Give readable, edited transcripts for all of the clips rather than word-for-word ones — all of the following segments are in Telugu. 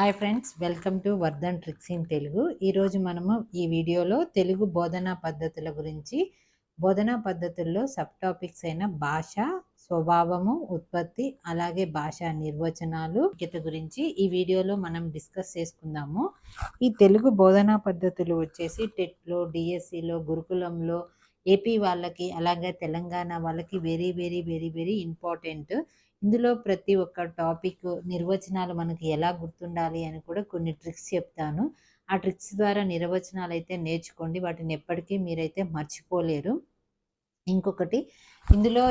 Hi friends, welcome to Vardhan tricks in Telugu. ఈరోజు మనము ఈ వీడియోలో తెలుగు బోధనా పద్ధతుల గురించి, బోధనా పద్ధతుల్లో సబ్ టాపిక్స్ అయిన భాష, స్వభావము, ఉత్పత్తి, అలాగే భాషా నిర్వచనాలు గురించి ఈ వీడియోలో మనం డిస్కస్ చేసుకుందాము. ఈ తెలుగు బోధనా పద్ధతులు వచ్చేసి టెట్లో, డిఎస్సిలో, గురుకులంలో, ఏపీ వాళ్ళకి, అలాగే తెలంగాణ వాళ్ళకి very very very very important. ఇందులో ప్రతి ఒక్క టాపిక్ నిర్వచనాలు మనకి ఎలా గుర్తుండాలి అని కూడా కొన్ని ట్రిక్స్ చెప్తాను. ఆ ట్రిక్స్ ద్వారా నిర్వచనాలు అయితే నేర్చుకోండి, వాటిని ఎప్పటికీ మీరైతే మర్చిపోలేరు. ఇంకొకటి, ఇందులో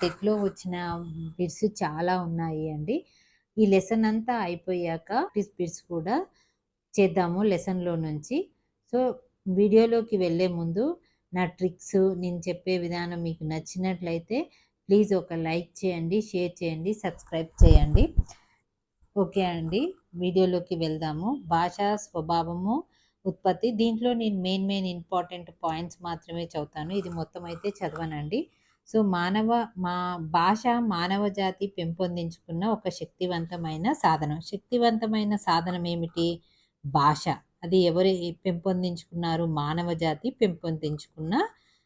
టెట్లో వచ్చిన బిట్స్ చాలా ఉన్నాయి అండి. ఈ లెసన్ అంతా అయిపోయాక బిట్స్ కూడా చేద్దాము లెసన్లో నుంచి. సో వీడియోలోకి వెళ్ళే ముందు నా ట్రిక్స్, నేను చెప్పే విధానం మీకు నచ్చినట్లయితే ప్లీజ్ ఒక లైక్ చేయండి, షేర్ చేయండి, సబ్స్క్రైబ్ చేయండి. ఓకే అండి, వీడియోలోకి వెళ్దాము. భాష, స్వభావము, ఉత్పత్తి. దీంట్లో నేను మెయిన్ ఇంపార్టెంట్ పాయింట్స్ మాత్రమే చదువుతాను. ఇది మొత్తం అయితే చదవనండి. సో భాష మానవ జాతి పెంపొందించుకున్న ఒక శక్తివంతమైన సాధనం. శక్తివంతమైన సాధనం ఏమిటి? భాష. అది ఎవరు పెంపొందించుకున్నారు? మానవ జాతి పెంపొందించుకున్న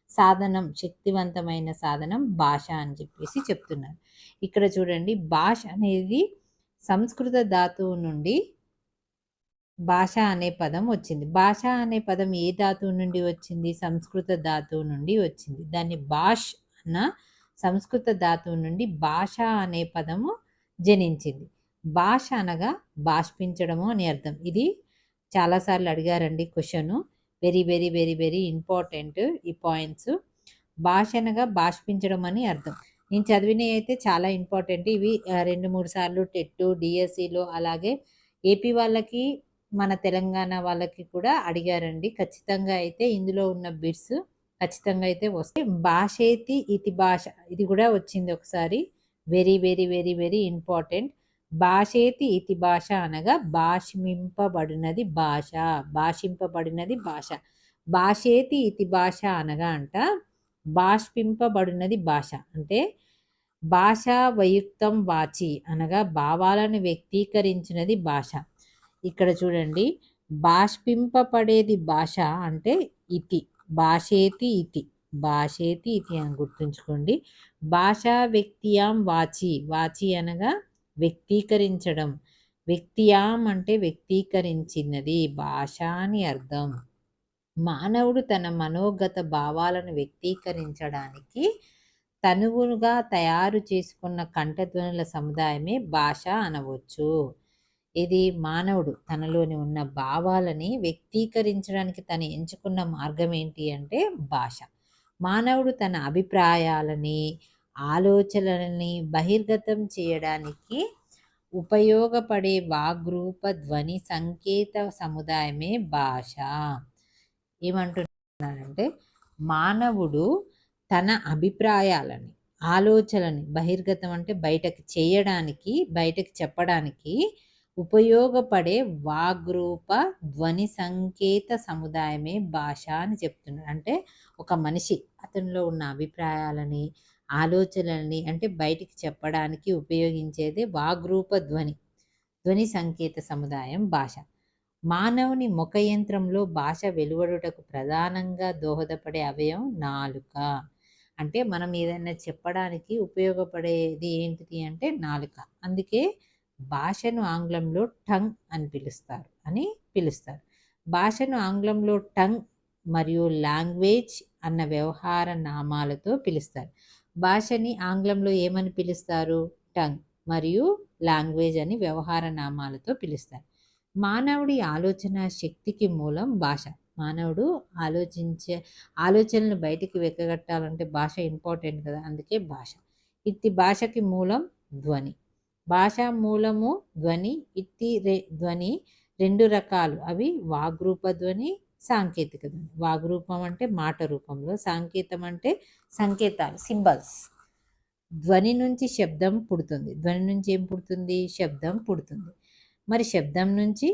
సాధనం, శక్తివంతమైన సాధనం భాష అని చెప్పేసి చెప్తున్నారు. ఇక్కడ చూడండి, భాష అనేది సంస్కృత ధాతువు నుండి భాష అనే పదం వచ్చింది. భాష అనే పదం ఏ ధాతువు నుండి వచ్చింది? సంస్కృత ధాతువు నుండి వచ్చింది. దాన్ని భాష్ అన్న సంస్కృత ధాతువు నుండి భాష అనే పదము జనించింది. భాష అనగా బాష్పించడము అని అర్థం. ఇది చాలాసార్లు అడిగారండి question. Very very very very important ఈ పాయింట్స్. భాష అనగా బాష్పించడం అని అర్థం. నేను చదివినవి అయితే చాలా ఇంపార్టెంట్. ఇవి 2-3 సార్లు టెట్, డిఎస్సిలో, అలాగే ఏపీ వాళ్ళకి, మన తెలంగాణ వాళ్ళకి కూడా అడిగారండి. ఖచ్చితంగా అయితే ఇందులో ఉన్న బిట్స్ ఖచ్చితంగా అయితే వస్తాయి. భాషేతి ఇతి భాష, ఇది కూడా వచ్చింది ఒకసారి. Very very very very important. భాషేతి ఇతి భాష అనగా భాషింపబడినది భాష. భాషింపబడినది భాష. భాషేతి ఇతి భాష అనగా బాష్పింపబడినది భాష. అంటే భాషా వయుక్తం వాచి అనగా భావాలను వ్యక్తీకరించినది భాష. ఇక్కడ చూడండి, బాష్పింపబడేది భాష అంటే ఇతి. భాషేతి ఇతి, భాషేతి ఇతి అని గుర్తుంచుకోండి. భాషా వ్యక్తియాం వాచి, వాచి అనగా వ్యక్తీకరించడం. వ్యక్తియాం అంటే వ్యక్తీకరించినది భాష అని అర్థం. మానవుడు తన మనోగత భావాలను వ్యక్తీకరించడానికి తనువుగా తయారు చేసుకున్న కంఠధ్వనుల సముదాయమే భాష అనవచ్చు. ఇది మానవుడు తనలోని ఉన్న భావాలని వ్యక్తీకరించడానికి తను ఎంచుకున్న మార్గం ఏంటి అంటే భాష. మానవుడు తన అభిప్రాయాలని, ఆలోచనలని బహిర్గతం చేయడానికి ఉపయోగపడే వాగ్రూప ధ్వని సంకేత సముదాయమే భాష. ఏమంటున్నానంటే, మానవుడు తన అభిప్రాయాలని, ఆలోచనని బహిర్గతం అంటే బయటకు చేయడానికి, బయటకు చెప్పడానికి ఉపయోగపడే వాగ్రూప ధ్వని సంకేత సముదాయమే భాష అని చెప్తున్నాడు. అంటే ఒక మనిషి అతనిలో ఉన్న అభిప్రాయాలని, ఆలోచనలని అంటే బయటికి చెప్పడానికి ఉపయోగించేదే వాగ్రూప ధ్వని, ధ్వని సంకేత సముదాయం భాష. మానవుని ముఖ యంత్రంలో భాష వెలువడుటకు ప్రధానంగా దోహదపడే అవయవం నాలుక. అంటే మనం ఏదైనా చెప్పడానికి ఉపయోగపడేది ఏంటిది అంటే నాలుక. అందుకే భాషను ఆంగ్లంలో టంగ్ అని పిలుస్తారు. భాషను ఆంగ్లంలో టంగ్ మరియు లాంగ్వేజ్ అన్న వ్యవహార నామాలతో పిలుస్తారు. భాషని ఆంగ్లంలో ఏమని పిలుస్తారు? టంగ్ మరియు లాంగ్వేజ్ అని వ్యవహార నామాలతో పిలుస్తారు. మానవుడి ఆలోచన శక్తికి మూలం భాష. మానవుడు ఆలోచనలు బయటికి వెక్కగట్టాలంటే భాష ఇంపార్టెంట్ కదా, అందుకే భాష. ఇట్టి భాషకి మూలం ధ్వని. భాష మూలము ధ్వని. ధ్వని 2 రకాలు. అవి వాగ్రూప ధ్వని, సాంకేతిక ధ్వని. వాగ్రూపం అంటే మాట రూపంలో, సాంకేతం అంటే సంకేతాలు, సింబల్స్. ధ్వని నుంచి శబ్దం పుడుతుంది. ధ్వని నుంచి ఏం పుడుతుంది? శబ్దం పుడుతుంది. మరి శబ్దం నుంచి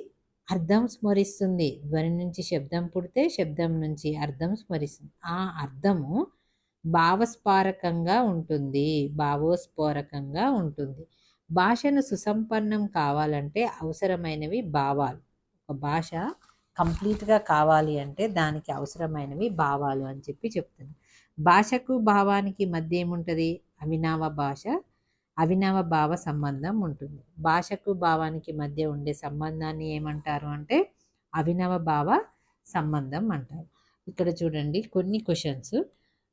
అర్థం స్మరిస్తుంది. ధ్వని నుంచి శబ్దం పుడితే శబ్దం నుంచి అర్థం స్మరిస్తుంది. ఆ అర్థము భావస్ఫోరకంగా ఉంటుంది. భాషను సుసంపన్నం కావాలంటే అవసరమైనవి భావాలు. ఒక భాష కంప్లీట్‌గా కావాలి అంటే దానికి అవసరమైనవి భావాలు అని చెప్తుంది. భాషకు భావానికి మధ్య ఏముంటది? అవినవ భావ సంబంధం ఉంటుంది. భాషకు భావానికి మధ్య ఉండే సంబంధాన్ని ఏమంటారు అంటే అవినవ భావ సంబంధం అంటారు. ఇక్కడ చూడండి కొన్ని క్వశ్చన్స్.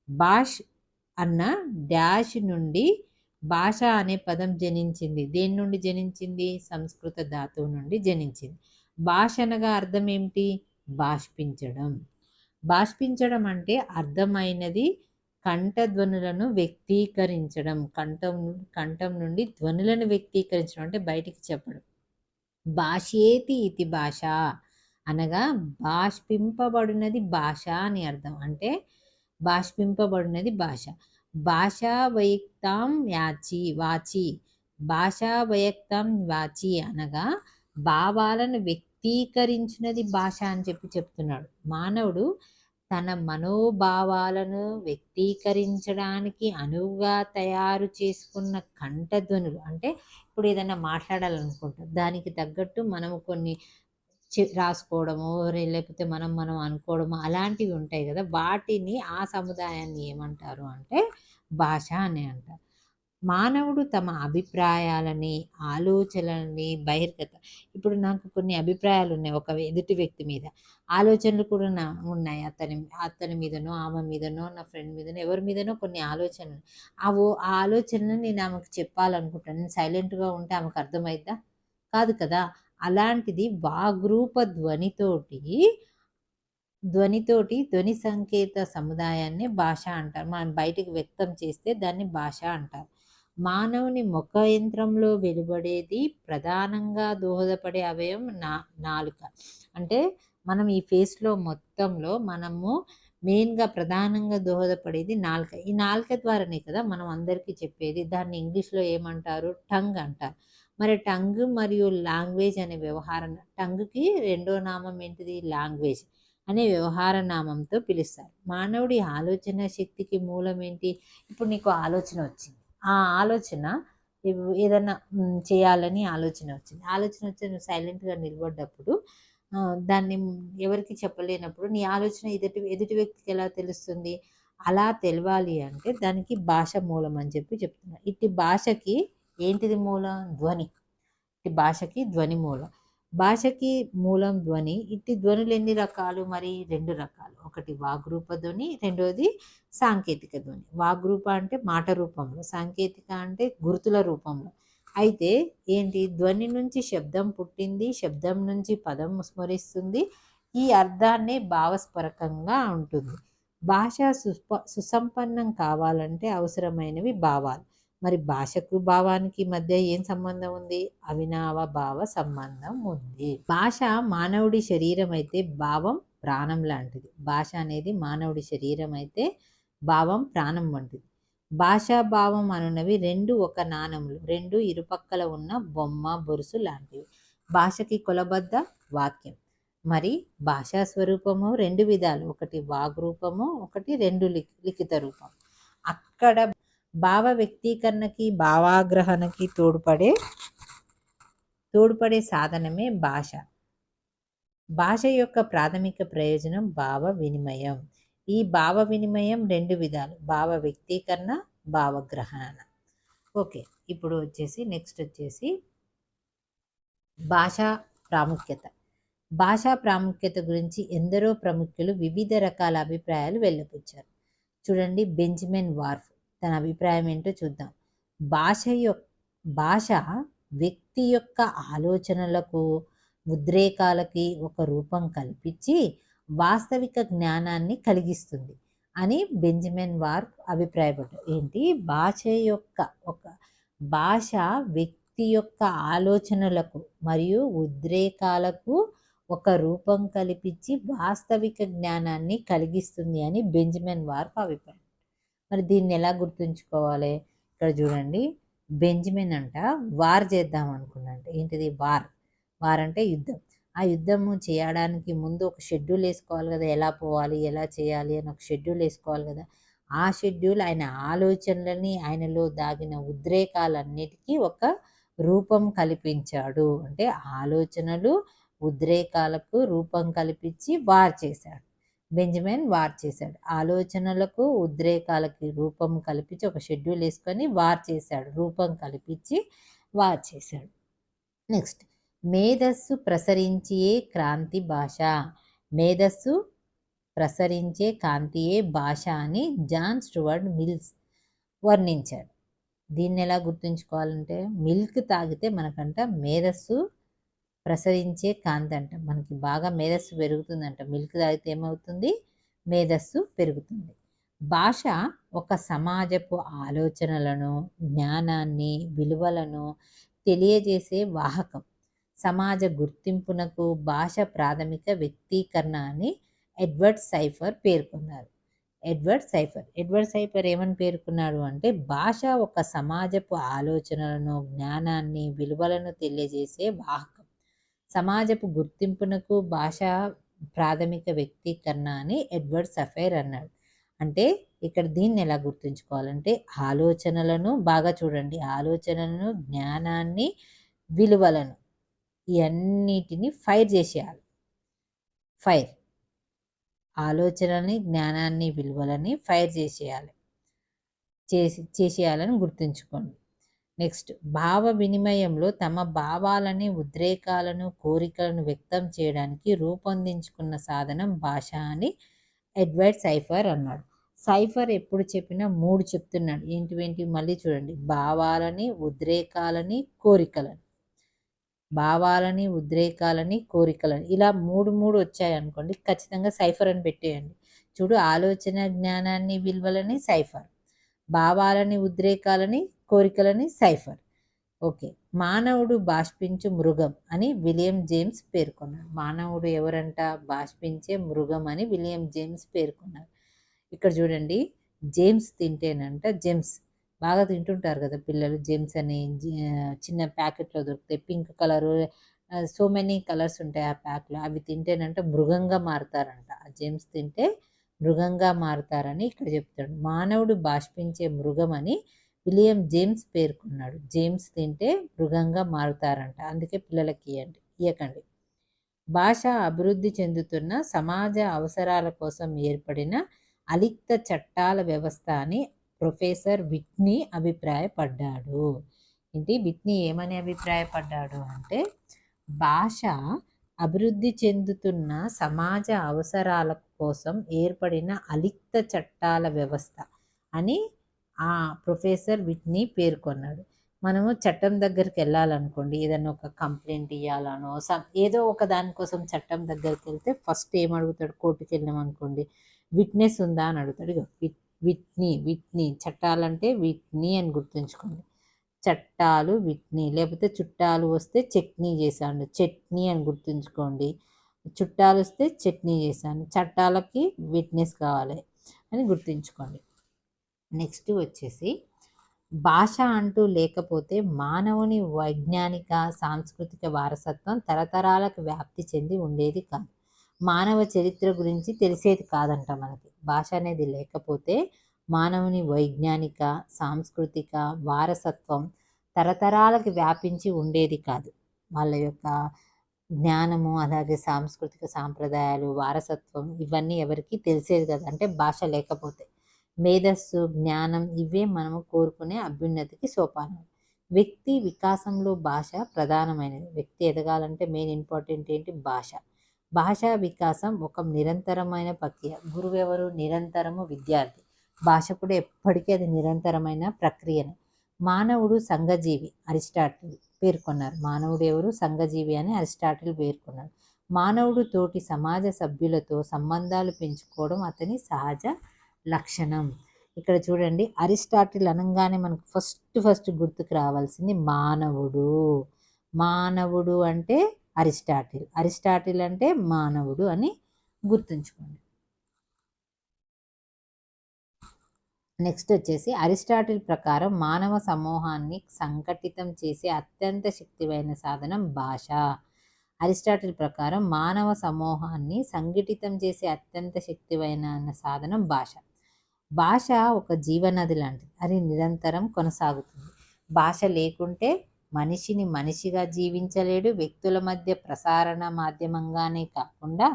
భాష్ అన్న డాష్ నుండి భాష అనే పదం జనించింది. దేని నుండి జనించింది? సంస్కృత ధాతువు నుండి జనించింది. భాష అనగా అర్థం ఏమిటి? బాష్పించడం. బాష్పించడం అంటే అర్థమైనది కంఠధ్వనులను వ్యక్తీకరించడం. కంఠం నుండి ధ్వనులను వ్యక్తీకరించడం అంటే బయటికి చెప్పడం. భాషేతి ఇతి భాష అనగా బాష్పింపబడినది భాష అని అర్థం. అంటే బాష్పింపబడినది భాష. భాషా వయక్తాం వాచి. భాషా వయక్తాం వాచి అనగా భావాలను వ్యక్తీకరించినది భాష అని చెప్తున్నాడు. మానవుడు తన మనోభావాలను వ్యక్తీకరించడానికి అనువుగా తయారు చేసుకున్న కంఠధ్వనులు అంటే ఇప్పుడు ఏదైనా మాట్లాడాలనుకుంటాం, దానికి తగ్గట్టు మనము కొన్ని రాసుకోవడము, లేకపోతే మనం అనుకోవడము అలాంటివి ఉంటాయి కదా, వాటిని ఆ సముదాయాన్ని ఏమంటారు అంటే భాష అని అంటారు. మానవుడు తమ అభిప్రాయాలని, ఆలోచనలని బహిర్గత ఇప్పుడు నాకు కొన్ని అభిప్రాయాలు ఉన్నాయి ఒక ఎదుటి వ్యక్తి మీద. ఆలోచనలు కూడా ఉన్నాయి అతని మీదనో, ఆమె మీదనో, నా ఫ్రెండ్ మీదనో, ఎవరి మీదనో కొన్ని ఆలోచనలు. ఆ ఆలోచనలు నేను ఆమెకు చెప్పాలనుకుంటాను. నేను సైలెంట్‌గా ఉంటే ఆమెకు అర్థమైద్దా? కాదు కదా! అలాంటిది వాగ్రూప ధ్వని సంకేత సముదాయాన్ని భాష అంటారు. మనం బయటికి వ్యక్తం చేస్తే దాన్ని భాష అంటారు. మానవుని ముఖ యంత్రంలో వెలువడేది ప్రధానంగా దోహదపడే అవయవం నాలుక. అంటే మనం ఈ ఫేస్లో మొత్తంలో మనము మెయిన్గా ప్రధానంగా దోహదపడేది నాలుక. ఈ నాలుక ద్వారానే కదా మనం అందరికీ చెప్పేది. దాన్ని ఇంగ్లీష్లో ఏమంటారు? టంగ్ అంటారు. మరి టంగ్ మరియు లాంగ్వేజ్ అనే టంగ్కి రెండో నామం ఏంటిది? లాంగ్వేజ్ అనే వ్యవహార నామంతో పిలుస్తారు. మానవుడి ఆలోచన శక్తికి మూలం ఏంటి? ఇప్పుడు నీకు ఆలోచన వచ్చింది. ఆ ఆలోచన ఏదన్నా చేయాలని ఆలోచన వచ్చి నువ్వు సైలెంట్‌గా నిలబడ్డప్పుడు దాన్ని ఎవరికి చెప్పలేనప్పుడు నీ ఆలోచన ఎదుటి వ్యక్తికి ఎలా తెలుస్తుంది? అలా తెలవాలి అంటే దానికి భాష మూలం అని చెప్తున్నా. ఇట్టి భాషకి ఏంటిది మూలం? ధ్వని. ఇట్టి భాషకి ధ్వని మూలం. భాషకి మూలం ధ్వని. ఇట్టి ధ్వనులు ఎన్ని రకాలు? మరి 2 రకాలు. ఒకటి వాగ్రూప ధ్వని, రెండోది సాంకేతిక ధ్వని. వాగ్రూప అంటే మాట రూపంలో, సాంకేతిక అంటే గుర్తుల రూపంలో. అయితే ఏంటి? ధ్వని నుంచి శబ్దం పుట్టింది, శబ్దం నుంచి పదం స్మరిస్తుంది. ఈ అర్థాన్నే భావస్ఫరకంగా ఉంటుంది. భాష సుసంపన్నం కావాలంటే అవసరమైనవి భావాలు. మరి భాషకు భావానికి మధ్య ఏం సంబంధం ఉంది? అవినావ భావ సంబంధం ఉంది. భాష మానవుడి శరీరం అయితే భావం ప్రాణం లాంటిది. భాష అనేది మానవుడి శరీరం అయితే భావం ప్రాణం వంటిది. భాషా భావం అనున్నవి రెండు ఒక నాణములు, రెండు ఇరుపక్కల ఉన్న బొమ్మ బొరుసు లాంటివి. భాషకి కొలబద్ద వాక్యం. మరి భాషా స్వరూపము 2 విధాలు. ఒకటి వాగ్రూపము, ఒకటి 2 లిఖిత రూపం. అక్కడ భావ వ్యక్తీకరణకి, భావాగ్రహణకి తోడ్పడే సాధనమే భాష. భాష యొక్క ప్రాథమిక ప్రయోజనం భావ వినిమయం. ఈ భావ వినిమయం 2 విధాలు. భావ వ్యక్తీకరణ, భావగ్రహణ. ఓకే, ఇప్పుడు నెక్స్ట్ వచ్చేసి భాషా ప్రాముఖ్యత. భాషా ప్రాముఖ్యత గురించి ఎందరో ప్రముఖులు వివిధ రకాల అభిప్రాయాలు వెల్లబుచ్చారు. చూడండి, బెంజమిన్ వార్ఫ్ తన అభిప్రాయం ఏంటో చూద్దాం. భాష వ్యక్తి యొక్క ఆలోచనలకు, ఉద్రేకాలకి ఒక రూపం కల్పించి వాస్తవిక జ్ఞానాన్ని కలిగిస్తుంది అని బెంజమిన్ వార్ఫ్ అభిప్రాయపడ్డారు. ఏంటి? భాష వ్యక్తి యొక్క ఆలోచనలకు మరియు ఉద్రేకాలకు ఒక రూపం కల్పించి వాస్తవిక జ్ఞానాన్ని కలిగిస్తుంది అని బెంజమిన్ వార్ఫ్ అభిప్రాయం. మరి దీన్ని ఎలా గుర్తుంచుకోవాలి? ఇక్కడ చూడండి, బెంజమిన్ వార్ చేద్దాం అనుకున్నాడు. ఏంటిది? వార్ అంటే యుద్ధం. ఆ యుద్ధము చేయడానికి ముందు ఒక షెడ్యూల్ వేసుకోవాలి కదా, ఎలా పోవాలి, ఎలా చేయాలి అని ఒక షెడ్యూల్ వేసుకోవాలి కదా. ఆ షెడ్యూల్ ఆయన ఆలోచనలని, ఆయనలో దాగిన ఉద్రేకాలన్నిటికీ ఒక రూపం కల్పించాడు. అంటే ఆలోచనలు ఉద్రేకాలకు రూపం కల్పించి వార్ చేశాడు. బెంజమిన్ వార్ చేశాడు. ఆలోచనలకు ఉద్రేకాలకి రూపం కల్పించి ఒక షెడ్యూల్ వేసుకొని వార్ చేశాడు. రూపం కల్పించి వార్ చేశాడు. నెక్స్ట్, మేధస్సు ప్రసరించియే క్రాంతి భాష. మేధస్సు ప్రసరించే కాంతియే భాష అని జాన్ స్టూవర్ట్ మిల్స్ వర్ణించారు. దీన్ని ఎలా గుర్తుంచుకోవాలంటే, మిల్క్ తాగితే మనకంట మేధస్సు ప్రసరించే కాంతి అంట. మనకి బాగా మేధస్సు పెరుగుతుందంట. మిల్క్ తాగితే ఏమవుతుంది? మేధస్సు పెరుగుతుంది. భాష ఒక సమాజపు ఆలోచనలను, జ్ఞానాన్ని, విలువలను తెలియజేసే వాహకం. సమాజ గుర్తింపునకు భాష ప్రాథమిక వ్యక్తీకరణ అని ఎడ్వర్డ్ సైఫర్ పేర్కొన్నారు. ఎడ్వర్డ్ సైఫర్ ఏమని పేర్కొన్నాడు అంటే, భాష ఒక సమాజపు ఆలోచనలను, జ్ఞానాన్ని, విలువలను తెలియజేసే వాహకం. సమాజపు గుర్తింపునకు భాష ప్రాథమిక వ్యక్తీకరణ అని ఎడ్వర్డ్ సఫైర్ అన్నాడు. అంటే ఇక్కడ దీన్ని ఎలా గుర్తుంచుకోవాలంటే, ఆలోచనలను బాగా చూడండి, ఆలోచనలను, జ్ఞానాన్ని, విలువలను ఇవన్నిటిని ఫైర్ చేసేయాలి. ఫైర్ ఆలోచనని, జ్ఞానాన్ని, విలువలని ఫైర్ చేసేయాలని గుర్తుంచుకోండి. నెక్స్ట్, భావ వినిమయంలో తమ భావాలని, ఉద్రేకాలను, కోరికలను వ్యక్తం చేయడానికి రూపొందించుకున్న సాధనం భాష అని ఎడ్వర్డ్ సైఫర్ అన్నాడు. సైఫర్ ఎప్పుడు చెప్పినా 3 చెప్తున్నాడు. ఏంటి మళ్ళీ చూడండి, భావాలని, ఉద్రేకాలని, కోరికలని. భావాలని, ఉద్రేకాలని, కోరికలని ఇలా 3 వచ్చాయనుకోండి, ఖచ్చితంగా సైఫర్ అని పెట్టేయండి. చూడు, ఆలోచన, జ్ఞానాన్ని, విలువలని సైఫర్, భావాలని, ఉద్రేకాలని, కోరికలని సైఫర్. ఓకే, మానవుడు బాష్పించు మృగం అని విలియం జేమ్స్ పేర్కొన్నాడు. మానవుడు ఎవరంట? బాష్పించే మృగం అని విలియం జేమ్స్ పేర్కొన్నారు. ఇక్కడ చూడండి, జేమ్స్ తింటేనంట, జేమ్స్ బాగా తింటుంటారు కదా పిల్లలు, జేమ్స్ అని చిన్న ప్యాకెట్లో దొరుకుతాయి, pink colour, so many colours ఉంటాయి ఆ ప్యాక్లో. అవి తింటేనంట మృగంగా మారుతారంట. ఆ జేమ్స్ తింటే మృగంగా మారుతారని ఇక్కడ చెప్తాడు. మానవుడు బాష్పించే మృగం అని విలియం జేమ్స్ పేర్కొన్నాడు. జేమ్స్ తింటే మృగంగా మారుతారంట, అందుకే పిల్లలకి ఇయ్యకండి. భాష అభివృద్ధి చెందుతున్న సమాజ అవసరాల కోసం ఏర్పడిన అలిఖిత చట్టాల వ్యవస్థ అని ప్రొఫెసర్ విట్నీ అభిప్రాయపడ్డాడు. విట్నీ ఏమని అభిప్రాయపడ్డాడు అంటే, భాష అభివృద్ధి చెందుతున్న సమాజ అవసరాల కోసం ఏర్పడిన అలిఖిత చట్టాల వ్యవస్థ అని ఆ ప్రొఫెసర్ విట్నీ పేర్కొన్నాడు. మనము చట్టం దగ్గరికి వెళ్ళాలనుకోండి, ఏదైనా ఒక కంప్లైంట్ ఇవ్వాలనో ఏదో ఒక దానికోసం చట్టం దగ్గరికి వెళ్తే ఫస్ట్ ఏమడుగుతాడు? కోర్టుకి వెళ్ళాం అనుకోండి, విట్నెస్ ఉందా అని అడుగుతాడు. విట్నీ చట్టాలంటే విట్నీ అని గుర్తుంచుకోండి. చట్టాలు విట్నీ, లేకపోతే చుట్టాలు వస్తే చట్నీ చేశాను, చట్నీ అని గుర్తుంచుకోండి. చుట్టాలు వస్తే చట్నీ చేశాను, చట్టాలకి విట్నెస్ కావాలి అని గుర్తుంచుకోండి. నెక్స్ట్ వచ్చేసి, భాష అంటూ లేకపోతే మానవుని వైజ్ఞానిక, సాంస్కృతిక వారసత్వం తరతరాలకు వ్యాప్తి చెంది ఉండేది కాదు. మానవ చరిత్ర గురించి తెలిసేది కాదంట మనకి. భాష అనేది లేకపోతే మానవుని వైజ్ఞానిక, సాంస్కృతిక వారసత్వం తరతరాలకు వ్యాపించి ఉండేది కాదు. వాళ్ళ యొక్క జ్ఞానము, అలాగే సాంస్కృతిక సాంప్రదాయాలు, వారసత్వం ఇవన్నీ ఎవరికి తెలిసేది కదా, అంటే భాష లేకపోతే. మేధస్సు, జ్ఞానం ఇవే మనము కోరుకునే అభ్యున్నతికి సోపానం. వ్యక్తి వికాసంలో భాష ప్రధానమైనది. వ్యక్తి ఎదగాలంటే మెయిన్ ఇంపార్టెంట్ ఏంటి? భాష. భాషా వికాసం ఒక నిరంతరమైన ప్రక్రియ. గురువు ఎవరు? నిరంతరము విద్యార్థి. భాష కూడా ఎప్పటికీ అది నిరంతరమైన ప్రక్రియనే. మానవుడు సంఘజీవి అరిస్టాటిల్ పేర్కొన్నారు. మానవుడు ఎవరు? సంఘజీవి అని అరిస్టాటిల్ పేర్కొన్నారు. మానవుడు తోటి సమాజ సభ్యులతో సంబంధాలు పెంచుకోవడం అతని సహజ లక్షణం. ఇక్కడ చూడండి, అరిస్టాటిల్ అనగానే మనకు ఫస్ట్ గుర్తుకు రావాల్సింది మానవుడు. మానవుడు అంటే అరిస్టాటిల్ అంటే మానవుడు అని గుర్తుంచుకోండి. నెక్స్ట్ వచ్చేసి, అరిస్టాటిల్ ప్రకారం మానవ సమూహాన్ని సంఘటితం చేసే అత్యంత శక్తివైన సాధనం భాష. అరిస్టాటిల్ ప్రకారం మానవ సమూహాన్ని సంఘటితం చేసే అత్యంత శక్తివైన సాధనం భాష. భాష ఒక జీవనది లాంటిది, అది నిరంతరం కొనసాగుతుంది. భాష లేకుంటే మనిషిని మనిషిగా జీవించలేడు. వ్యక్తుల మధ్య ప్రసారణ మాధ్యమంగానే కాకుండా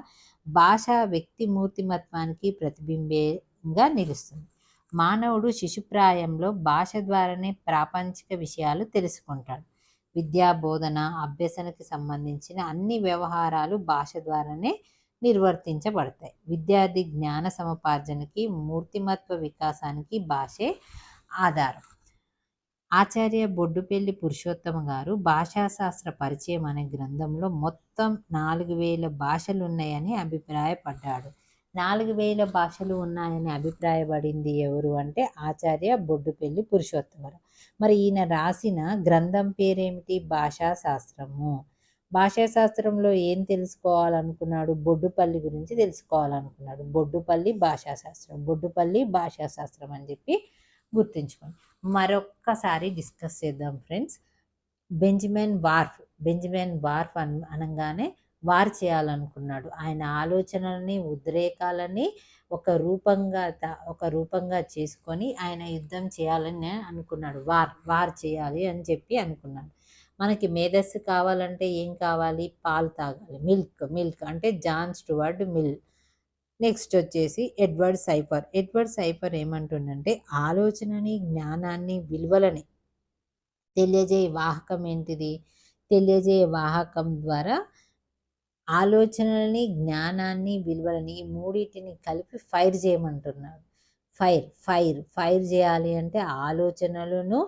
భాష వ్యక్తి మూర్తిమత్వానికి ప్రతిబింబంగా నిలుస్తుంది. మానవుడు శిశుప్రాయంలో భాష ద్వారానే ప్రాపంచిక విషయాలు తెలుసుకుంటాడు. విద్యా బోధన అభ్యసనకి సంబంధించిన అన్ని వ్యవహారాలు భాష ద్వారానే నిర్వర్తించబడతాయి. విద్యార్థి జ్ఞాన సముపార్జనకి మూర్తిమత్వ వికాసానికి భాషే ఆధారం. ఆచార్య బొడ్డుపల్లి పురుషోత్తమ గారు భాషాశాస్త్ర పరిచయం అనే గ్రంథంలో మొత్తం 4000 భాషలు ఉన్నాయని అభిప్రాయపడ్డాడు. 4000 భాషలు ఉన్నాయని అభిప్రాయపడింది ఎవరు అంటే ఆచార్య బొడ్డుపల్లి పురుషోత్తమరావు. మరి ఈయన రాసిన గ్రంథం పేరేమిటి? భాషాశాస్త్రము. భాషాశాస్త్రంలో ఏం తెలుసుకోవాలనుకున్నాడు? బొడ్డుపల్లి గురించి తెలుసుకోవాలనుకున్నాడు. బొడ్డుపల్లి భాషాశాస్త్రం అని చెప్పి గుర్తుంచుకోండి. మరొక్కసారి డిస్కస్ చేద్దాం ఫ్రెండ్స్. బెంజమిన్ వార్ఫ్ అనగానే వార్ చేయాలనుకున్నాడు. ఆయన ఆలోచనలని ఉద్రేకాలని ఒక రూపంగా చేసుకొని ఆయన యుద్ధం చేయాలని అనుకున్నాడు. వార్ చేయాలి అని చెప్పి అనుకున్నాడు. మనకి మేధస్సు కావాలంటే ఏం కావాలి? పాలు తాగాలి. మిల్క్ అంటే జాన్ స్టూవర్ట్ మిల్. నెక్స్ట్ వచ్చేసి ఎడ్వర్డ్ సైఫర్ ఏమంటుండంటే ఆలోచనని, జ్ఞానాన్ని, విలువలని తెలియజేయ వాహకం ఏంటిది? తెలియజేయ వాహకం ద్వారా ఆలోచనలని, జ్ఞానాన్ని, విలువలని ఈ మూడింటిని కలిపి ఫైర్ చేయమంటున్నాడు. ఫైర్ చేయాలి అంటే ఆలోచనలను,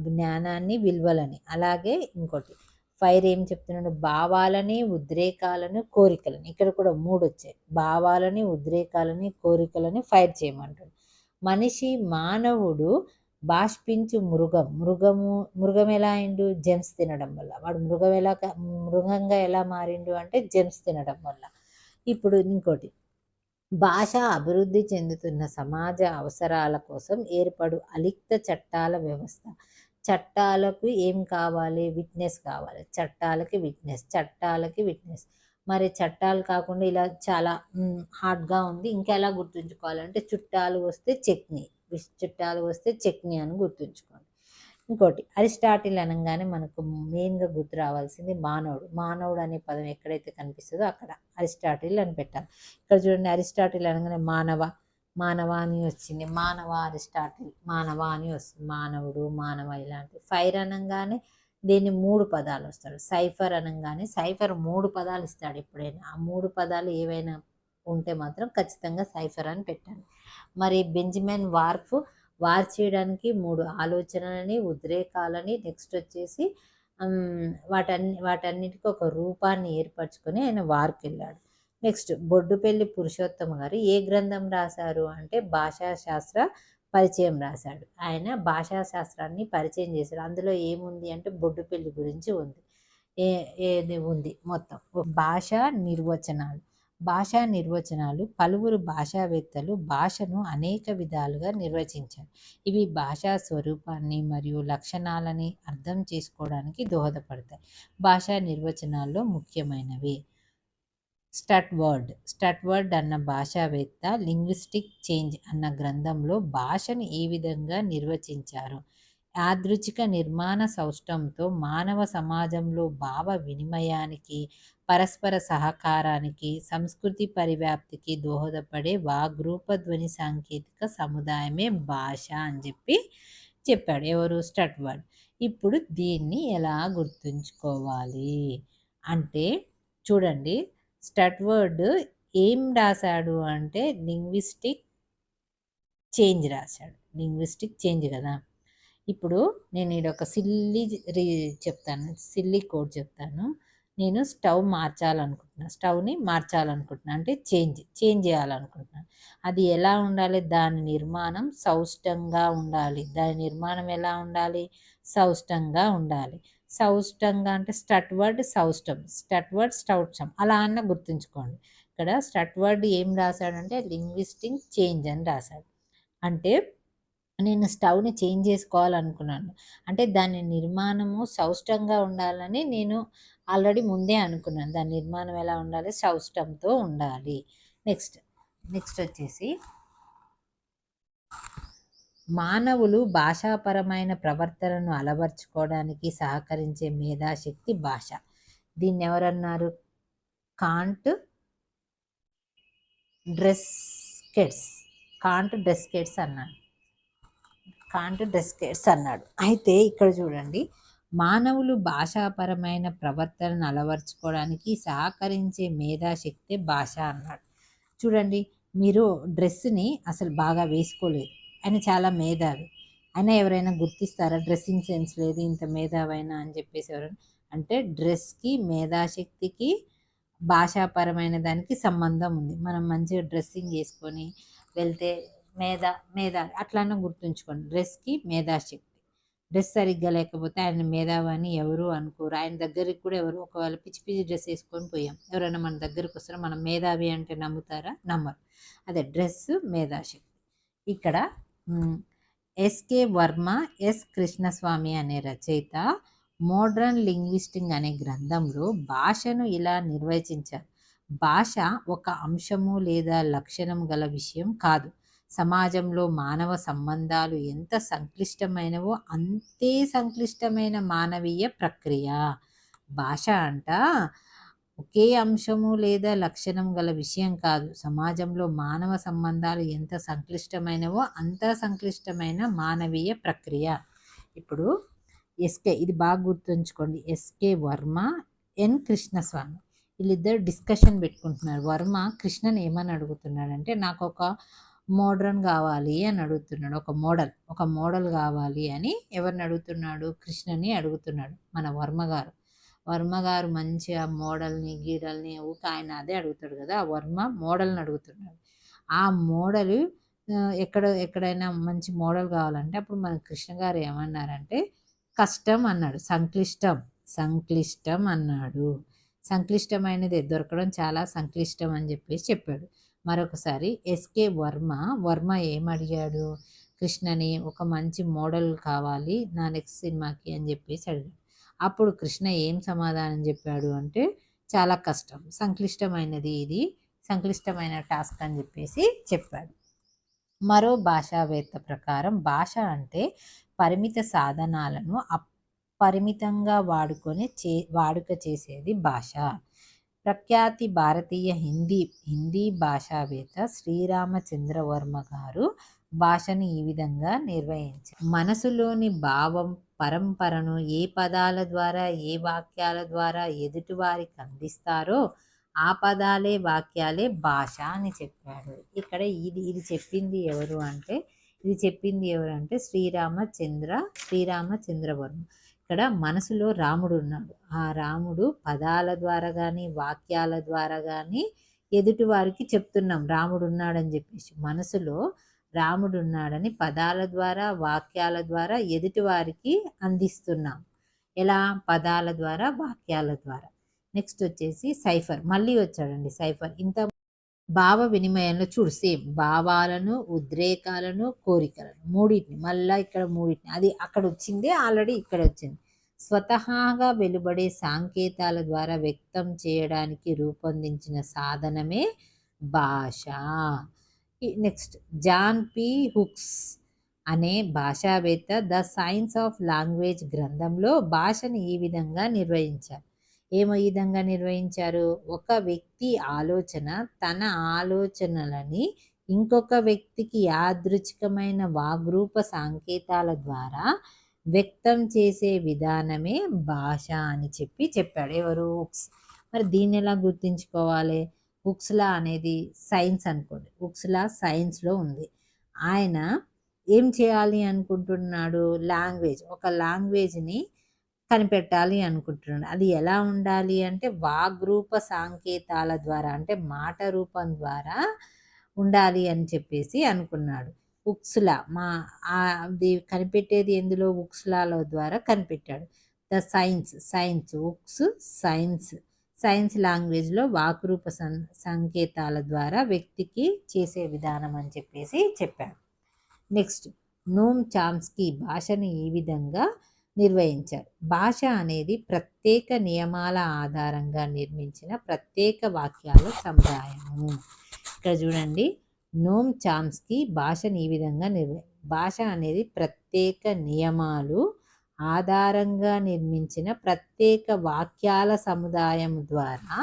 జ్ఞానాన్ని, విలువలని. అలాగే ఇంకోటి ఫైర్ ఏం చెప్తున్నాడు? భావాలని, ఉద్రేకాలను, కోరికలని. ఇక్కడ కూడా 3 వచ్చాయి. భావాలని, ఉద్రేకాలని, కోరికలని ఫైర్ చేయమంటాడు. మానవుడు బాష్పించు మృగం ఎలా అయిండు? జెమ్స్ తినడం వల్ల. వాడు మృగంగా ఎలా మారిండు అంటే జెమ్స్ తినడం వల్ల. ఇప్పుడు ఇంకోటి, భాష అభివృద్ధి చెందుతున్న సమాజ అవసరాల కోసం ఏర్పడు అలిఖిత చట్టాల వ్యవస్థ. చట్టాలకు ఏం కావాలి? విట్నెస్ కావాలి. చట్టాలకి విట్నెస్. మరి చట్టాలు కాకుండా ఇలా చాలా హార్డ్గా ఉంది. ఇంకా ఎలా గుర్తుంచుకోవాలంటే చుట్టాలు వస్తే చట్నీ అని గుర్తుంచుకోండి. ఇంకోటి, అరిస్టాటిల్ అనగానే మనకు మెయిన్గా గుర్తు రావాల్సింది మానవుడు అనే పదం ఎక్కడైతే కనిపిస్తుందో అక్కడ అరిస్టాటిల్ అని పెట్టాలి. ఇక్కడ చూడండి, అరిస్టాటిల్ అనగానే మానవ అని వచ్చింది. అరిస్టాటిల్ అని వస్తుంది. మానవుడు, మానవ ఇలాంటి. ఫైర్ అనగానే దీన్ని 3 పదాలు వస్తాడు. సైఫర్ అనగానే 3 పదాలు ఇస్తాడు ఎప్పుడైనా. ఆ 3 పదాలు ఏవైనా ఉంటే మాత్రం ఖచ్చితంగా సైఫర్ అని పెట్టండి. మరి బెంజమిన్ వార్ చేయడానికి 3 ఆలోచనలని, ఉద్రేకాలని, నెక్స్ట్ వచ్చేసి వాటన్నిటికీ ఒక రూపాన్ని ఏర్పరచుకొని ఆయన వార్కి వెళ్ళాడు. నెక్స్ట్, బొడ్డుపల్లి పురుషోత్తమ గారు ఏ గ్రంథం రాశారు అంటే భాషాశాస్త్ర పరిచయం రాశాడు. ఆయన భాషాశాస్త్రాన్ని పరిచయం చేశాడు. అందులో ఏముంది అంటే బొడ్డుపల్లి గురించి ఉంది. ఏది ఉంది మొత్తం. భాషా నిర్వచనాలు పలువురు భాషావేత్తలు భాషను అనేక విధాలుగా నిర్వచించారు. ఇవి భాషా స్వరూపాన్ని మరియు లక్షణాలని అర్థం చేసుకోవడానికి దోహదపడతాయి. భాషా నిర్వచనాల్లో ముఖ్యమైనవి స్టట్వర్డ్ అన్న భాషావేత్త లింగ్విస్టిక్ చేంజ్ అన్న గ్రంథంలో భాషను ఈ విధంగా నిర్వచించారు. యాదృచ్ఛిక నిర్మాణ సౌష్టంతో మానవ సమాజంలో భావ వినిమయానికి, పరస్పర సహకారానికి, సంస్కృతి పరివ్యాప్తికి దోహదపడే వాగ్రూపధ్వని సాంకేతిక సముదాయమే భాష అని చెప్పాడు. ఎవరు? స్టట్వర్డ్. ఇప్పుడు దీన్ని ఎలా గుర్తుంచుకోవాలి అంటే చూడండి, స్టట్వర్డ్ ఏం రాశాడు అంటే లింగ్విస్టిక్ చేంజ్ రాశాడు. లింగ్విస్టిక్ చేంజ్ కదా. ఇప్పుడు నేను ఒక సిల్లీ కోడ్ చెప్తాను. నేను స్టవ్ని మార్చాలనుకుంటున్నాను అంటే చేంజ్ చేయాలనుకుంటున్నాను. అది ఎలా ఉండాలి? దాని నిర్మాణం సౌష్టంగా ఉండాలి. దాని నిర్మాణం ఎలా ఉండాలి? సౌష్టంగా ఉండాలి. సౌష్టంగా అంటే స్టట్వర్డ్ సౌష్టం అలా అన్న గుర్తుంచుకోండి. ఇక్కడ స్టట్వర్డ్ ఏం రాశాడంటే లింగ్విస్టిక్ చేంజ్ అని రాశాడు. అంటే నేను స్టవ్ని చేంజ్ చేసుకోవాలనుకున్నాను అంటే దాని నిర్మాణము సౌష్టంగా ఉండాలని నేను ఆల్రెడీ ముందే అనుకున్నాను. దాని నిర్మాణం ఎలా ఉండాలి? సౌష్టంతో ఉండాలి. నెక్స్ట్ వచ్చేసి మానవులు భాషాపరమైన ప్రవర్తనను అలవర్చుకోవడానికి సహకరించే మేధాశక్తి భాష. దీన్ని ఎవరన్నారు? కాంట్ డ్రెస్కెట్స్ అన్నాడు. అయితే ఇక్కడ చూడండి, మానవులు భాషాపరమైన ప్రవర్తనను అలవర్చుకోవడానికి సహకరించే మేధాశక్తి భాష అన్నాడు. చూడండి, మీరు డ్రెస్ని అసలు బాగా వేసుకోలేదు, ఆయన చాలా మేధావి, అయినా ఎవరైనా గుర్తిస్తారా? డ్రెస్సింగ్ సెన్స్ లేదు, ఇంత మేధావైనా అని చెప్పేసి ఎవరైనా అంటే డ్రెస్కి మేధాశక్తికి భాషాపరమైన దానికి సంబంధం ఉంది. మనం మంచిగా డ్రెస్సింగ్ చేసుకొని వెళ్తే మేధ అట్లానే గుర్తుంచుకోండి. డ్రెస్కి మేధాశక్తి. డ్రెస్ సరిగ్గా లేకపోతే ఆయన మేధావని ఎవరు అనుకోరు. ఆయన దగ్గరికి కూడా ఎవరు, ఒకవేళ పిచ్చి పిచ్చి డ్రెస్ వేసుకొని పోయాం, ఎవరైనా మన దగ్గరికి వస్తారా? మనం మేధావి అంటే నమ్ముతారా? నమ్మరు. అదే డ్రెస్ మేధాశక్తి. ఇక్కడ ఎస్కే వర్మ, ఎస్ కృష్ణస్వామి అనే రచయిత మోడ్రన్ లింగ్విస్టింగ్ అనే గ్రంథంలో భాషను ఇలా నిర్వచించారు. భాష ఒక అంశము లేదా లక్షణం గల విషయం కాదు. సమాజంలో మానవ సంబంధాలు ఎంత సంక్లిష్టమైనవో అంతే సంక్లిష్టమైన మానవీయ ప్రక్రియ. భాష అంట ఒకే అంశము లేదా లక్షణం గల విషయం కాదు. సమాజంలో మానవ సంబంధాలు ఎంత సంక్లిష్టమైనవో అంత సంక్లిష్టమైన మానవీయ ప్రక్రియ. ఇప్పుడు ఇది బాగా గుర్తుంచుకోండి. ఎస్కే వర్మ, ఎన్ కృష్ణస్వామి వీళ్ళిద్దరు డిస్కషన్ పెట్టుకుంటున్నారు. వర్మ కృష్ణని ఏమని అడుగుతున్నాడంటే, నాకు ఒక మోడ్రన్ కావాలి అని అడుగుతున్నాడు. ఒక మోడల్ కావాలి అని ఎవరిని అడుగుతున్నాడు? కృష్ణని అడుగుతున్నాడు మన వర్మ గారు మంచిగా మోడల్ని గీడల్ని ఆయన అదే అడుగుతాడు కదా. ఆ వర్మ మోడల్ని అడుగుతున్నాడు. ఆ మోడల్ ఎక్కడైనా మంచి మోడల్ కావాలంటే అప్పుడు మన కృష్ణ గారు ఏమన్నారంటే కష్టం అన్నాడు, సంక్లిష్టం అన్నాడు. సంక్లిష్టమైనది దొరకడం చాలా సంక్లిష్టం అని చెప్పేసి చెప్పాడు. మరొకసారి ఎస్కే వర్మ ఏమడిగాడు? కృష్ణని ఒక మంచి మోడల్ కావాలి నా నెక్స్ట్ సినిమాకి అని చెప్పేసి అడిగాడు. అప్పుడు కృష్ణ ఏం సమాధానం చెప్పాడు అంటే, చాలా కష్టం, సంక్లిష్టమైనది, ఇది సంక్లిష్టమైన టాస్క్ అని చెప్పేసి చెప్పాడు. మరో భాషావేత్త ప్రకారం భాష అంటే పరిమిత సాధనాలను అపరిమితంగా వాడుక చేసేది భాష. ప్రఖ్యాతి భారతీయ హిందీ భాషావేత్త శ్రీరామచంద్రవర్మ గారు భాషను ఈ విధంగా నిర్వహించారు. మనసులోని భావం పరంపరను ఏ పదాల ద్వారా, ఏ వాక్యాల ద్వారా ఎదుటివారికి అందిస్తారో ఆ పదాలే వాక్యాలే భాష అని చెప్పాడు. ఇక్కడ ఇది చెప్పింది ఎవరు అంటే శ్రీరామచంద్రవర్మ. ఇక్కడ మనసులో రాముడు ఉన్నాడు. ఆ రాముడు పదాల ద్వారా కానీ వాక్యాల ద్వారా కానీ ఎదుటి వారికి చెప్తున్నాం రాముడు ఉన్నాడని చెప్పేసి. మనసులో రాముడు ఉన్నాడని పదాల ద్వారా వాక్యాల ద్వారా ఎదుటి వారికి అందిస్తున్నాం. ఎలా? పదాల ద్వారా వాక్యాల ద్వారా. నెక్స్ట్ వచ్చేసి సైఫర్. మళ్ళీ వచ్చాడండి సైఫర్. ఇంత భావ వినిమయంలో చూడు, సేమ్ భావాలను, ఉద్రేకాలను, కోరికలను మూడింటిని మళ్ళీ ఇక్కడ మూడింటిని, అది అక్కడ వచ్చింది ఆల్రెడీ ఇక్కడ వచ్చింది. స్వతహాగా వెలువడే సంకేతాల ద్వారా వ్యక్తం చేయడానికి రూపొందించిన సాధనమే భాష. నెక్స్ట్ జాన్ పి హుక్స్ అనే భాషావేత్త ద సైన్స్ ఆఫ్ లాంగ్వేజ్ గ్రంథంలో భాషను ఈ విధంగా నిర్వహించారు. ఈ విధంగా నిర్వహించారు? ఒక వ్యక్తి ఆలోచన తన ఆలోచనలని ఇంకొక వ్యక్తికి యాదృచ్ఛికమైన వాగ్రూప సంకేతాల ద్వారా వ్యక్తం చేసే విధానమే భాష అని చెప్పాడు. ఎవరు? హుక్స్. మరి దీన్ని ఎలా గుర్తించుకోవాలి? హుక్స్లా అనేది సైన్స్ అనుకోండి. హుక్స్లా సైన్స్లో ఉంది. ఆయన ఏం చేయాలి అనుకుంటున్నాడు? ఒక లాంగ్వేజ్ని కనిపెట్టాలి అనుకుంటున్నాడు. అది ఎలా ఉండాలి అంటే వాగ్రూప సంకేతాల ద్వారా, అంటే మాట రూపం ద్వారా ఉండాలి అని చెప్పేసి అనుకున్నాడు. హుక్స్లా అది కనిపెట్టేది ఎందులో? హుక్స్లాల ద్వారా కనిపెట్టాడు. ద సైన్స్ హుక్స్ సైన్స్ లాంగ్వేజ్లో వాక్రూప సంకేతాల ద్వారా వ్యక్తికి చేసే విధానం అని చెప్పేసి చెప్పాడు. నెక్స్ట్ నోమ్ చామ్స్కీ భాషని ఈ విధంగా నిర్వహించారు. భాష అనేది ప్రత్యేక నియమాల ఆధారంగా నిర్మించిన ప్రత్యేక వాక్యాల సముదాయము. ఇక్కడ చూడండి, నోమ్ చామ్స్కీ భాషను ఈ విధంగా భాష అనేది ప్రత్యేక నియమాలు ఆధారంగా నిర్మించిన ప్రత్యేక వాక్యాల సముదాయం ద్వారా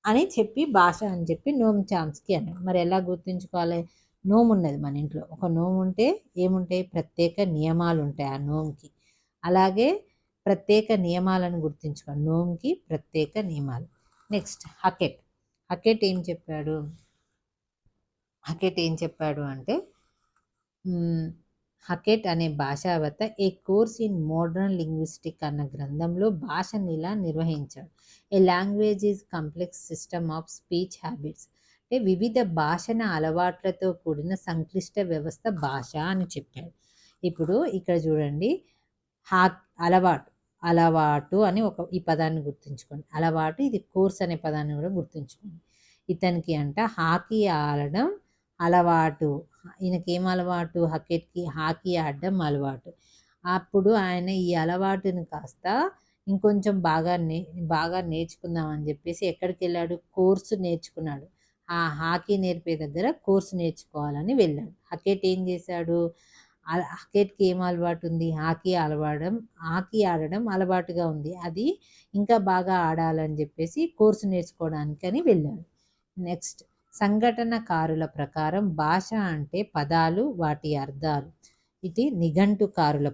అని చెప్పి భాష అని చెప్పి నోమ్ చామ్స్కీ అన్నాడు. మరి ఎలా గుర్తుంచుకోవాలి? నోము ఉన్నది మన ఇంట్లో. ఒక నోము ఉంటే ఏముంటాయి? ప్రత్యేక నియమాలు ఉంటాయి ఆ నోమ్కి. అలాగే ప్రత్యేక నియమాలను గుర్తుంచుకోండి. నోమ్కి ప్రత్యేక నియమాలు. నెక్స్ట్ హకెట్. హకెట్ ఏం చెప్పాడు? హకెట్ ఏం చెప్పాడు అంటే హకెట్ అనే భాషావేత్త a course in modern linguistic అన్న గ్రంథంలో భాషను ఇలా నిర్వహించాడు. A language is complex system of speech habits. అంటే వివిధ భాషణ అలవాట్లతో కూడిన సంక్లిష్ట వ్యవస్థ భాష అని చెప్పాడు. ఇప్పుడు ఇక్కడ చూడండి, అలవాటు అలవాటు అని ఈ పదాన్ని గుర్తుంచుకోండి. అలవాటు, ఇది కోర్స్ అనే పదాన్ని కూడా గుర్తుంచుకోండి. ఇతనికి అంట హాకీ ఆడడం అలవాటు. ఈయనకి ఏం అలవాటు? హకెట్కి హాకీ ఆడడం అలవాటు. అప్పుడు ఆయన ఈ అలవాటుని కాస్త ఇంకొంచెం బాగా నేర్చుకుందామని చెప్పేసి ఎక్కడికి వెళ్ళాడు? కోర్సు నేర్చుకున్నాడు. ఆ హాకీ నేర్పే దగ్గర కోర్సు నేర్చుకోవాలని వెళ్ళాడు. హకెట్ ఏం చేశాడు? హకెట్కి ఏం అలవాటు ఉంది? హాకీ ఆడడం అలవాటుగా ఉంది. అది ఇంకా బాగా ఆడాలని చెప్పేసి కోర్సు నేర్చుకోవడానికని వెళ్ళాడు. నెక్స్ట్, సంఘటనకారుల ప్రకారం భాష అంటే పదాలు, వాటి అర్థాలు. ఇది నిఘంటుకారుల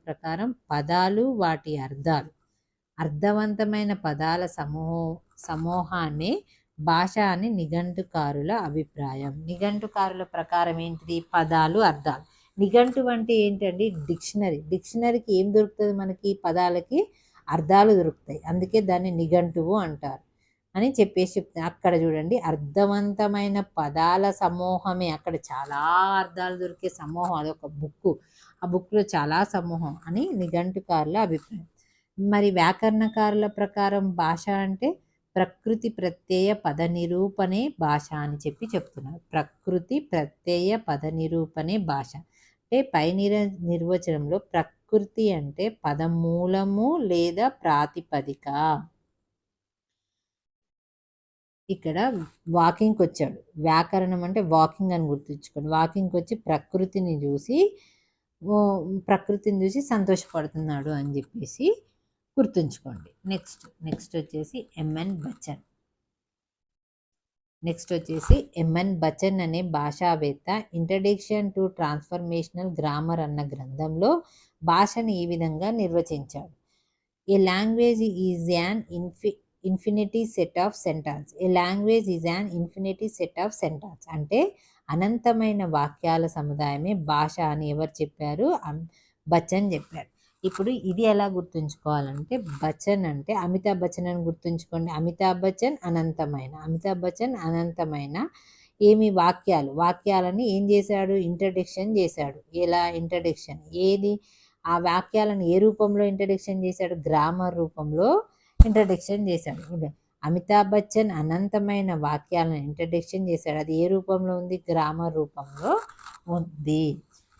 ప్రకారం పదాలు, వాటి అర్థాలు. అర్థవంతమైన పదాల సమూహాన్ని భాష అని నిఘంటుకారుల అభిప్రాయం. నిఘంటుకారుల ప్రకారం ఏంటిది? పదాలు, అర్థాలు. నిఘంటు అంటే ఏంటండి? డిక్షనరీకి ఏం దొరుకుతుంది మనకి? పదాలకి అర్థాలు దొరుకుతాయి. అందుకే దాన్ని నిఘంటువు అంటారు అని చెప్పేసి అక్కడ చూడండి, అర్థవంతమైన పదాల సమూహమే. అక్కడ చాలా అర్థాలు దొరికే సమూహం, అదొక బుక్. ఆ బుక్లో చాలా సమూహం అని నిఘంటుకారుల అభిప్రాయం. మరి వ్యాకరణకారుల ప్రకారం భాష అంటే ప్రకృతి ప్రత్యయ పద నిరూపణే భాష అని చెప్పి చెప్తున్నారు. ప్రకృతి ప్రత్యయ పద నిరూపణే భాష అంటే పై నిర్వచనంలో ప్రకృతి అంటే పదమూలము లేదా ప్రాతిపదిక. ఇక్కడ వాకింగ్కి వచ్చాడు. వ్యాకరణం అంటే వాకింగ్ అని గుర్తుంచుకోండి. వాకింగ్కి వచ్చి ప్రకృతిని చూసి సంతోషపడుతున్నాడు అని చెప్పేసి గుర్తుంచుకోండి. నెక్స్ట్ వచ్చేసి ఎంఎన్ బచ్చన్ అనే భాషావేత్త ఇంట్రడక్షన్ టు ట్రాన్స్ఫర్మేషనల్ గ్రామర్ అన్న గ్రంథంలో భాషను ఈ విధంగా నిర్వచించాడు. A language is an infinity set of sentence. A language is an infinity set of sentence అంటే అనంతమైన వాక్యాల సముదాయమే భాష అని ఎవరు చెప్పారు? బచ్చన్ చెప్పాడు. ఇప్పుడు ఇది ఎలా గుర్తుంచుకోవాలంటే, బచ్చన్ అంటే అమితాబ్ బచ్చన్ అని గుర్తుంచుకోండి. అమితాబ్ బచ్చన్ అనంతమైన ఏమి వాక్యాలని ఏం చేశాడు? ఇంట్రడక్షన్ చేశాడు. ఎలా ఇంట్రడక్షన్? ఏది? ఆ వాక్యాలను ఏ రూపంలో ఇంట్రడక్షన్ చేశాడు? గ్రామర్ రూపంలో ఇంట్రడక్షన్ చేశాడు. అమితాబ్ బచ్చన్ అనంతమైన వాక్యాలను ఇంట్రడక్షన్ చేశాడు. అది ఏ రూపంలో ఉంది? గ్రామర్ రూపంలో ఉంది.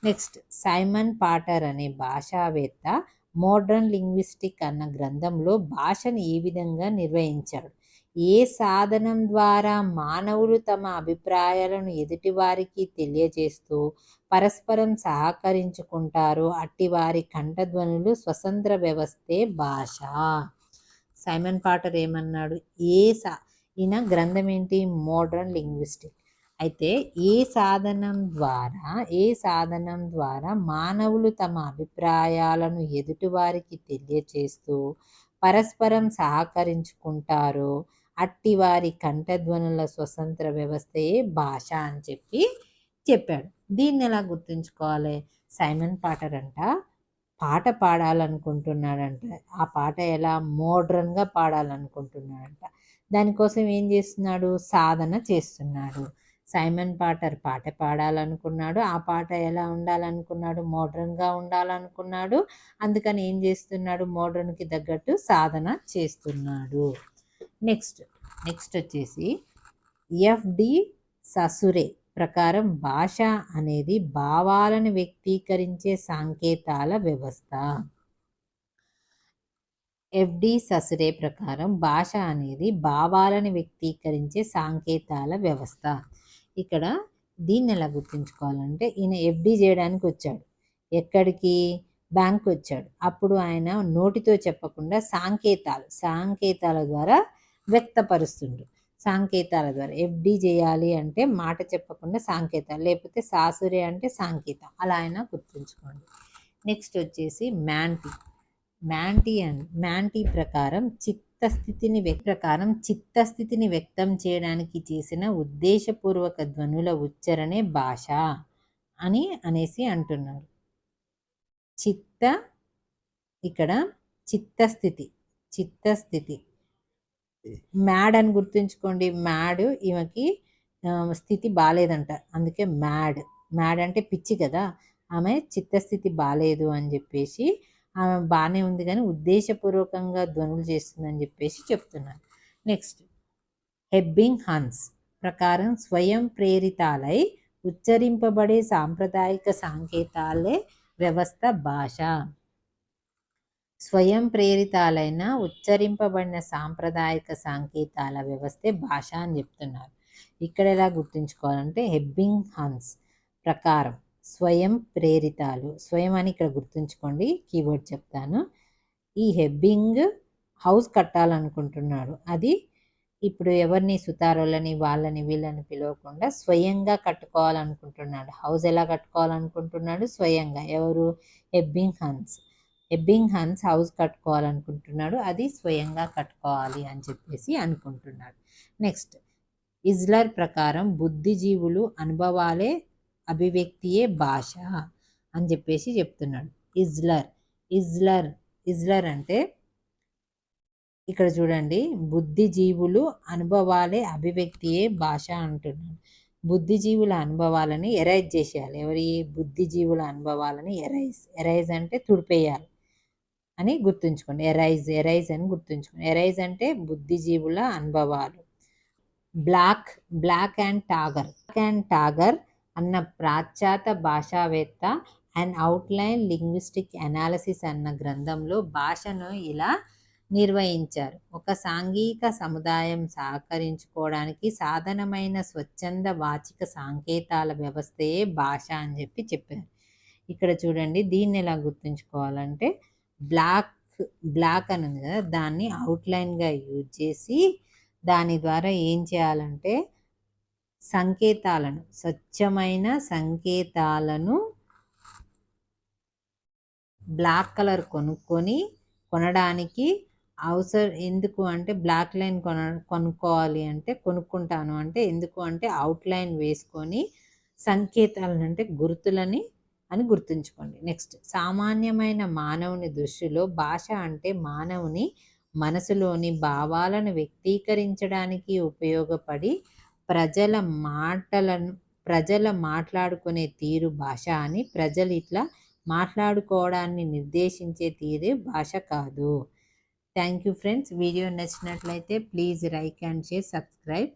నెక్స్ట్, సైమన్ పాటర్ అనే భాషావేత్త మోడర్న్ లింగ్విస్టిక్ అన్న గ్రంథంలో భాషను ఈ విధంగా నిర్వహించాడు. ఏ సాధనం ద్వారా మానవులు తమ అభిప్రాయాలను ఎదుటివారికి తెలియజేస్తూ పరస్పరం సహకరించుకుంటారో అట్టివారి కంఠధ్వనులు స్వతంత్ర వ్యవస్థే భాష. సైమన్ పాటర్ ఏమన్నాడు? ఈయన గ్రంథం ఏంటి? Modern linguistic. అయితే ఏ సాధనం ద్వారా మానవులు తమ అభిప్రాయాలను ఎదుటివారికి తెలియచేస్తూ పరస్పరం సహకరించుకుంటారో అట్టివారి కంఠధ్వనుల స్వతంత్ర వ్యవస్థయే భాష అని చెప్పాడు. దీన్ని ఎలా గుర్తుంచుకోవాలి? సైమన్ పాటర్ అంట పాట పాడాలనుకుంటున్నాడంట. ఆ పాట ఎలా? మోడ్రన్గా పాడాలనుకుంటున్నాడంట. దానికోసం ఏం చేస్తున్నాడు? సాధన చేస్తున్నాడు. సైమన్ పాటర్ పాట పాడాలనుకున్నాడు. ఆ పాట ఎలా ఉండాలనుకున్నాడు? మోడ్రన్గా ఉండాలనుకున్నాడు. అందుకని ఏం చేస్తున్నాడు? మోడ్రన్కి తగ్గట్టు సాధన చేస్తున్నాడు. నెక్స్ట్ వచ్చేసి ఎఫ్డి ససురే ప్రకారం భాష అనేది భావాలను వ్యక్తీకరించే సంకేతాల వ్యవస్థ. ఎఫ్డి ససురే ప్రకారం భాష అనేది భావాలను వ్యక్తీకరించే సంకేతాల వ్యవస్థ. ఇక్కడ దీన్ని ఎలా గుర్తుంచుకోవాలంటే ఈయన ఎఫ్డి చేయడానికి వచ్చాడు. ఎక్కడికి? బ్యాంక్ వచ్చాడు. అప్పుడు ఆయన నోటితో చెప్పకుండా సాంకేతాల ద్వారా వ్యక్తపరుస్తుండు. సాంకేతాల ద్వారా ఎఫ్డి చేయాలి అంటే మాట చెప్పకుండా సాంకేతాలు, లేకపోతే సాసురే అంటే సాంకేతం. అలా ఆయన గుర్తుంచుకోండి. నెక్స్ట్ వచ్చేసి మ్యాంటీ ప్రకారం చిత్తస్థితిని వ్యక్తం చేయడానికి చేసిన ఉద్దేశపూర్వక ధ్వనుల ఉచ్చరణే భాష అనేసి అంటున్నారు. ఇక్కడ చిత్తస్థితి మ్యాడ్ అని గుర్తుంచుకోండి. మ్యాడ్ ఈమెకి స్థితి బాగాలేదంట, అందుకే మ్యాడ్ అంటే పిచ్చి కదా. ఆమె చిత్తస్థితి బాగాలేదు అని చెప్పేసి, ఆమె బాగానే ఉంది కానీ ఉద్దేశపూర్వకంగా ధ్వనులు చేస్తుందని చెప్పేసి చెప్తున్నారు. నెక్స్ట్ హెబ్బింగ్ హన్స్ ప్రకారం స్వయం ప్రేరితాలై ఉచ్చరింపబడే సాంప్రదాయిక సాంకేతాలే వ్యవస్థ భాష. స్వయం ప్రేరితాలైన ఉచ్చరింపబడిన సాంప్రదాయిక సంకేతాల వ్యవస్థే భాష అని చెప్తున్నారు. ఇక్కడ ఎలా గుర్తుంచుకోవాలంటే హెబ్బింగ్ హన్స్ ప్రకారం స్వయం ప్రేరితాలు, స్వయం అని ఇక్కడ గుర్తుంచుకోండి, కీవర్డ్ చెప్తాను. ఈ హెబ్బింగ్ హౌస్ కట్టాలనుకుంటున్నాడు. అది ఇప్పుడు ఎవరిని సుతారోళ్ళని వాళ్ళని వీళ్ళని పిలవకుండా స్వయంగా కట్టుకోవాలనుకుంటున్నాడు. హౌస్ ఎలా కట్టుకోవాలనుకుంటున్నాడు? స్వయంగా. ఎవరు? హెబ్బింగ్ హన్స్ హౌస్ కట్టుకోవాలనుకుంటున్నాడు, అది స్వయంగా కట్టుకోవాలి అని చెప్పేసి అనుకుంటున్నాడు. నెక్స్ట్ ఇజ్లర్ ప్రకారం బుద్ధిజీవులు అనుభవాలే అభివ్యక్తియే భాష అని చెప్పేసి చెప్తున్నాడు. ఇజ్లర్ అంటే ఇక్కడ చూడండి, బుద్ధిజీవులు అనుభవాలే అభివ్యక్తియే భాష అంటున్నాడు. బుద్ధిజీవుల అనుభవాలని ఎరైజ్ చేసేయాలి. ఎవరి? బుద్ధిజీవుల అనుభవాలని ఎరైజ్ అంటే తుడిపేయాలి అని గుర్తుంచుకోండి. ఎరైజ్ అని గుర్తుంచుకోండి. ఎరైజ్ అంటే బుద్ధిజీవుల అనుభవాలు. బ్లాక్ అండ్ టాగర్ అన్న పాశ్చాత భాషావేత్త అండ్ అవుట్లైన్ లింగ్విస్టిక్ అనాలిసిస్ అన్న గ్రంథంలో భాషను ఇలా నిర్వహించారు. ఒక సాంఘిక సముదాయం సహకరించుకోవడానికి సాధనమైన స్వచ్ఛంద వాచిక సాంకేతాల వ్యవస్థయే భాష అని చెప్పారు. ఇక్కడ చూడండి, దీన్ని ఎలా గుర్తుంచుకోవాలంటే బ్లాక్ అని ఉంది కదా, దాన్ని అవుట్లైన్గా యూజ్ చేసి దాని ద్వారా ఏం చేయాలంటే స్వచ్ఛమైన సంకేతాలను బ్లాక్ కలర్ కొనడానికి అవసరం. ఎందుకు అంటే బ్లాక్ లైన్ కొనుక్కోవాలి అంటే, కొనుక్కుంటాను అంటే ఎందుకు అంటే అవుట్లైన్ వేసుకొని సంకేతాలను అంటే గుర్తులని అని గుర్తుంచుకోండి. నెక్స్ట్ సామాన్యమైన మానవుని దృష్టిలో భాష అంటే మానవుని మనసులోని భావాలను వ్యక్తీకరించడానికి ఉపయోగపడి ప్రజల మాట్లాడుకునే తీరు భాష అని, ప్రజలు ఇట్లా మాట్లాడుకోవడాన్ని నిర్దేశించే తీరే భాష కాదు. Thank you friends. వీడియో నచ్చినట్లయితే please like and share, subscribe.